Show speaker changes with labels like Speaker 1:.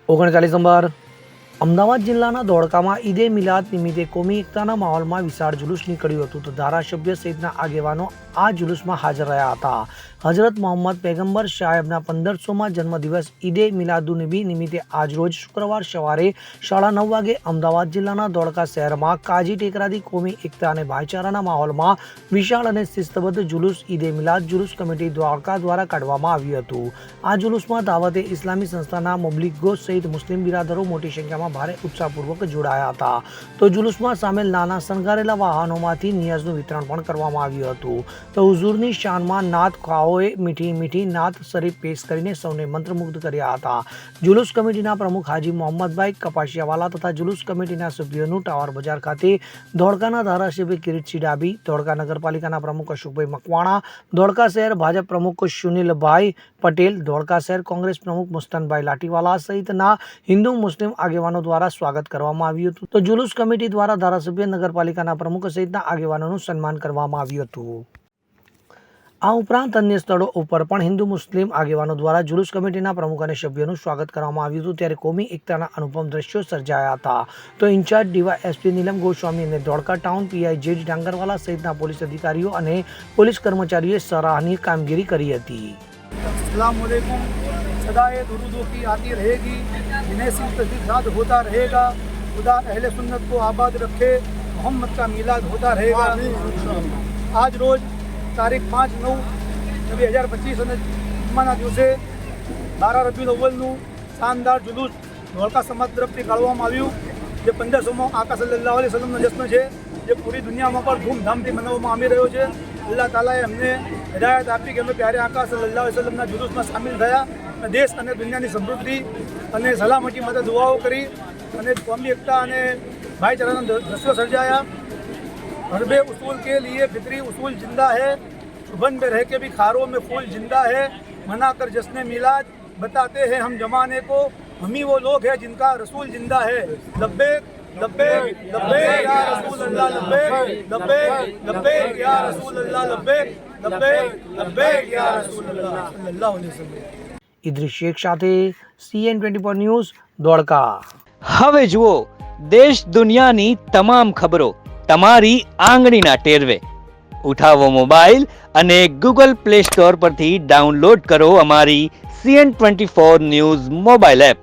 Speaker 1: 39 number Ahmedabad જિલ્લાના ધોળકામાં ઈદે મિલાદ નિમિત્તે કોમી એકતાના માહોલમાં વિશાળ જુલુસ નીકળ્યું હતું તો ધારાસભ્ય સહિતના આગેવાનો આ જુલુસમાં હાજર રહ્યા હતા. હજરત મોહમ્મદ પૈગંબર સાહેબના 1500માં જન્મદિવસ ઈદે મિલાદુન્નબી નિમિત્તે આજરોજ શુક્રવાર સવારે 9:30 વાગે અમદાવાદ જિલ્લાના ધોળકા શહેરમાં કાજી ટેકરાથી કોમી એકતા અને ભાઈચારાના માહોલમાં વિશાળ અને શિસ્તબદ્ધ જુલુસ ઈદે મિલાદ જુલુસ કમિટી ધોળકા દ્વારા કાઢવામાં આવ્યું હતું. આ જુલુસમાં દાવતે ઇસ્લામી સંસ્થાના મુબલિગો સહિત મુસ્લિમ બિરાદરો મોટી સંખ્યામાં ભારે ઉત્સાહપૂર્વક જોડાયા હતા. તો જુલુસમાં સામેલ નાના શણગારેલા વાહનોમાંથી નિયાઝનું વિતરણ પણ કરવામાં આવ્યું હતું. તો હુઝુરની શાનમાં નાત ખાઓએ મીઠી નાત શરીફ પેશ કરીને સૌને મંત્રમુગ્ધ કર્યા હતા. જુલુસ કમિટીના પ્રમુખ હાજી મોહમ્મદભાઈ કપાસિયાવાલા તથા જુલુસ કમિટીના સભ્યોનું ટાવર બજાર ખાતે ધોળકાના ધારાસભ્ય કિરીટસિંહ ડાભી, ધોળકા નગરપાલિકાના પ્રમુખ અશોકભાઈ મકવાણા, ધોળકા શહેર ભાજપ પ્રમુખ સુનિલભાઈ પટેલ, ધોળકા શહેર કોંગ્રેસ પ્રમુખ મુસ્તનભાઈ લાઠીવાલા સહિતના હિન્દુ મુસ્લિમ આગેવાનો દ્વારા સ્વાગત કરવામાં આવ્યું હતું. તો જુલુસ કમિટી દ્વારા ધારાસભ્ય, નગરપાલિકાના પ્રમુખ સહિતના આગેવાનોનું સન્માન કરવામાં આવ્યું હતું. આ ઉપરાંત અન્ય સ્થળો ઉપર પણ હિન્દુ મુસ્લિમ આગેવાનો દ્વારા જુલુસ કમિટીના પ્રમુખ અને સભ્યોનું સ્વાગત કરવામાં આવ્યું હતું. ત્યારે કોમી એકતાના અનુપમ દ્રશ્યો સર્જાયા હતા. તો ઇન્ચાર્જ ડીવાયએસપી નીલમ ગોસ્વામી અને ધોળકા ટાઉન પીઆઈ જેડી ડાંગરવાલા સહિતના પોલીસ અધિકારીઓ અને પોલીસ કર્મચારીઓએ સરાહનીય કામગીરી કરી હતી.
Speaker 2: अस्सलामुअलैकुम। सदाए दुरूदों की आती रहेगी, इन्हें सिलसिलात होता रहेगा। खुदा अहले सुन्नत को आबाद रखे, मोहम्मद का मीलाद होता रहेगा। आज रोज तारीख 5/9/2025 અને જુમ્માના દિવસે 12 રબીઉલ અવ્વલનું શાનદાર જુલુસ ધોળકા સમાજ તરફથી કાઢવામાં આવ્યું, જે 1500મો આકા સલ્લલ્લાહુ અલૈહિ વસલ્લમનો જશ્ન છે, જે પૂરી દુનિયામાં પણ ધૂમધામથી મનાવવામાં આવી રહ્યો છે. અલ્લાહ તાલાએ અમને હિદાયત આપી કે અમે પ્યારે આકા સલ્લલ્લાહુ અલૈહિ વસલ્લમના જુલુસમાં સામેલ થયા અને દેશ અને દુનિયાની સમૃદ્ધિ અને સલામતી માટે દુઆઓ કરી અને કોમી એકતા અને ભાઈચારાના દ્રશ્યો સર્જાયા. हरबे उसूल के लिए फितरी उसूल जिंदा है, शुभन में रह के भी खारों में फूल जिंदा है, मना कर जश्न मिलाद बताते हैं हम जमाने को, हम ही वो लोग हैं जिनका रसूल जिंदा है. लब्बैक लब्बैक लब्बैक या रसूल अल्लाह, लब्बैक लब्बैक लब्बैक या रसूल अल्लाह, लब्बैक लब्बैक लब्बैक या रसूल अल्लाह सल्लल्लाहु अलैहि वसल्लम.
Speaker 1: ઇદ્રિસ શેખ સાથે CN24 ન્યૂઝ ધોળકા.
Speaker 3: હવે જુઓ દેશ દુનિયાની તમામ ખબરો તમારી આંગળીના ટેરવે. ઉઠાવો મોબાઈલ અને ગૂગલ પ્લે સ્ટોર પરથી ડાઉનલોડ કરો અમારી CN24 ન્યૂઝ મોબાઈલ એપ.